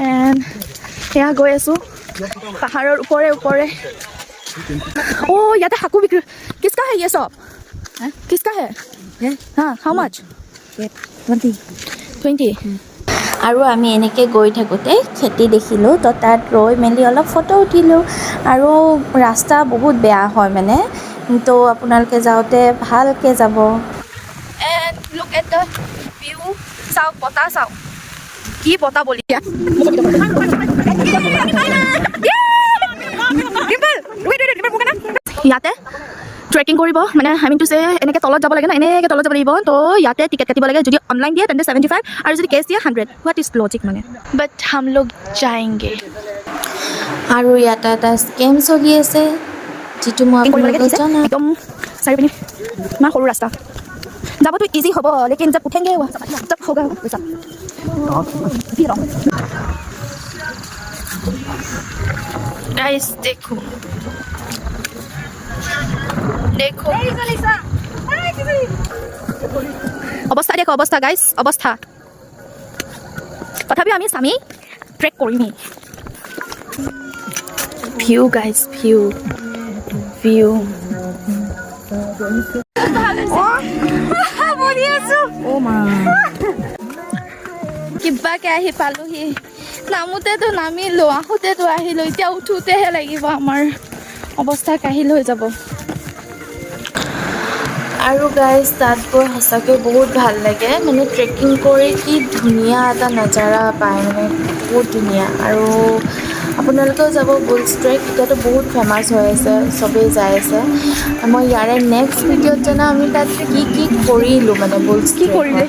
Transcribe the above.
and এয়া গৈ আছোঁ পাহাৰৰ ওপৰে ইয়াতে শাকু বিক্ৰী কিচকা হে ইয়ে চব কিচকা হে হা হাউ মাছ 20 আৰু আমি এনেকৈ গৈ থাকোঁতে খেতি দেখিলোঁ তো তাত ৰৈ মেলি অলপ ফটো উঠিলোঁ আৰু ৰাস্তা বহুত বেয়া হয় মানে তো আপোনালোকে যাওঁতে ভালকৈ যাব and look at the view চাওক বতাহ চাওক কি বতাহ বলি ইয়াতে ট্ৰেকিং কৰিব মানে আই মিন টু চে এনেকৈ তলত যাব লাগে ন এনেকৈ তলত যাব লাগিব তো ইয়াতে টিকেট কাটিব লাগে যদি অনলাইন দিয়ে তেন্তে 75 আৰু যদি কেছ দিয়ে 100 হোৱাট ইজ লজিক মানে বাট হাম লোক যায়েংগে আৰু ইয়াতে এটা স্কেম চলি আছে যিটো মই আপোনালোকক জনাম একদম চাৰিপিনি ইমান সৰু ৰাস্তা যাবতো ইজি হ'ব লেকিন জব উঠেংগে জব হোগা পইচা गाइस देखो অৱস্থা দেখো অৱস্থা গাইস অৱস্থা তথাপি আমি স্বামী ট্ৰেক কৰিমেই ভিউ গাইস ভিউ কিবাকে আহি পালোহি নামোতেতো নামিলো আহোঁতেতো আহিলো এতিয়া উঠোতেহে লাগিব আমাৰ অৱস্থা কাহিল হৈ যাব আৰু গাইজ তাত গৈ সঁচাকৈ বহুত ভাল লাগে মানে ট্ৰেকিং কৰি কি ধুনীয়া এটা নাজাৰা পায় মানে বহুত ধুনীয়া আৰু আপোনালোকেও যাব বুলছ ট্ৰেক এতিয়াতো বহুত ফেমাছ হৈ আছে চবেই যাই আছে মই ইয়াৰে নেক্সট ভিডিঅ'ত জনাম আমি তাত কি কৰিলোঁ মানে বুলছ কি কৰিলে